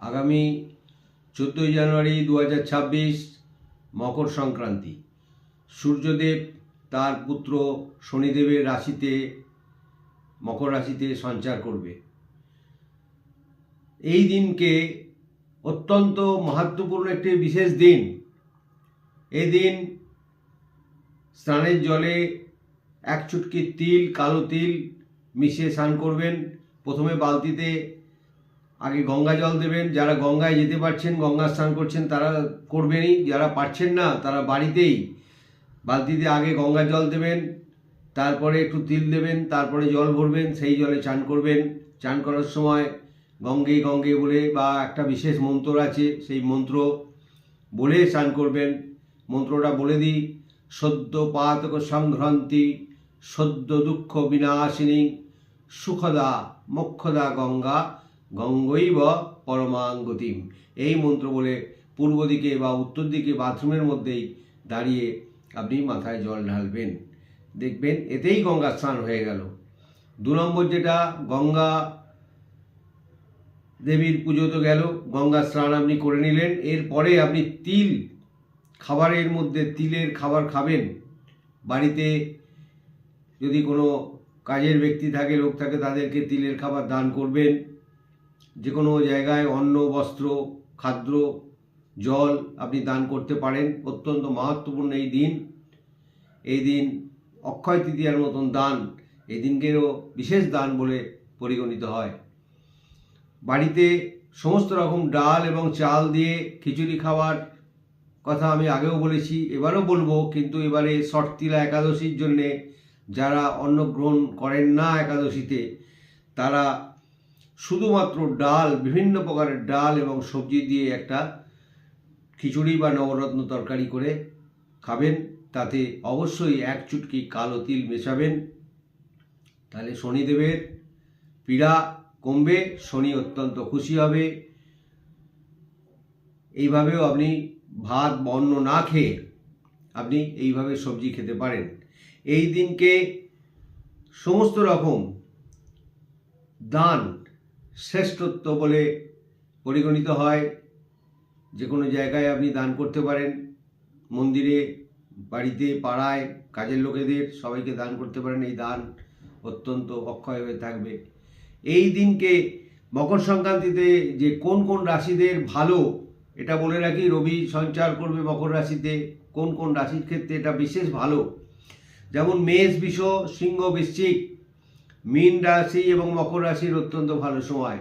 আগামী 14 জানুয়ারি 2026 মকর সংক্রান্তি। সূর্যদেব তার পুত্র শনিদেবের রাশিতে মকর রাশিতে সঞ্চার করবে। এই দিনকে অত্যন্ত মাহাত্ম্যপূর্ণ একটি বিশেষ দিন। এই দিন স্নানের জলে এক চুটকি তিল, কালো তিল মিশিয়ে স্নান করবেন। প্রথমে বালতিতে আগে গঙ্গা জল দেবেন। যারা গঙ্গায় যেতে পারছেন, গঙ্গা স্নান করছেন, তারা করবেনই। যারা পারছেন না, তারা বাড়িতেই বালতিতে আগে গঙ্গা জল দেবেন, তারপরে একটু তিল দেবেন, তারপরে জল ভরবেন, সেই জলে চান করবেন। চান করার সময় গঙ্গে গঙ্গে বলে বা একটা বিশেষ মন্ত্র আছে, সেই মন্ত্র বলে স্নান করবেন। মন্ত্রটা বলে দিই: সদ্য পাতক সংঘ্রান্তি, সদ্য দুঃখ বিনাশিনী, সুখদা মোক্ষদা গঙ্গা, গঙ্গৈব পরমাঙ্গতিম। এই মন্ত্র বলে পূর্ব দিকে বা উত্তর দিকে বাথরুমের মধ্যেই দাঁড়িয়ে আপনি মাথায় জল ঢালবেন। দেখবেন এতেই গঙ্গা স্নান হয়ে গেল। 2 নম্বর যেটা, গঙ্গা দেবীর পুজো তো গেল, গঙ্গা স্নান আপনি করে নিলেন। এরপরে আপনি তিল, খাবারের মধ্যে তিলের খাবার খাবেন। বাড়িতে যদি কোনো কাজের ব্যক্তি থাকে, লোক থাকে, তাদেরকে তিলের খাবার দান করবেন। যে কোনো জায়গায় অন্ন, বস্ত্র, খাদ্য, জল আপনি দান করতে পারেন। অত্যন্ত মাহাত্ম্যপূর্ণ এই দিন। এই দিন অক্ষয় তৃতীয়ার মতন দান, এই দিনকেও বিশেষ দান বলে পরিগণিত হয়। বাড়িতে সমস্ত রকম ডাল এবং চাল দিয়ে খিচুড়ি খাওয়ার কথা আমি আগেও বলেছি, এবারও বলবো। কিন্তু এবারে ষটতিলা একাদশীর জন্যে যারা অন্ন গ্রহণ করেন না একাদশীতে, তারা শুধুমাত্র ডাল, বিভিন্ন প্রকারের ডাল এবং সবজি দিয়ে একটা খিচুড়ি বা নবরত্ন তরকারি করে খাবেন। তাতে অবশ্যই 1 চুটকি কালো তিল মেশাবেন। তাহলে শনিদেবের পীড়া কমবে, শনি অত্যন্ত খুশি হবে। এইভাবেও আপনি ভাত অন্ন না খেয়ে আপনি এইভাবে সবজি খেতে পারেন। এই দিনকে সমস্ত রকম দান শ্রেষ্ঠত্ব বলে পরিগণিত হয়। যে কোনো জায়গায় আপনি দান করতে পারেন। মন্দিরে, বাড়িতে, পাড়ায়, কাজের লোকেদের সবাইকে দান করতে পারেন। এই দান অত্যন্ত অক্ষয় হয়ে থাকবে। এই দিনকে মকর সংক্রান্তিতে যে কোন কোন রাশিদের ভালো, এটা বলে রাখি। রবি সঞ্চার করবে মকর রাশিতে। কোন কোন রাশির ক্ষেত্রে এটা বিশেষ ভালো, যেমন মেষ, বৃষ, সিংহ, বৃশ্চিক, মীন রাশি এবং মকর রাশির অত্যন্ত ভালো সময়।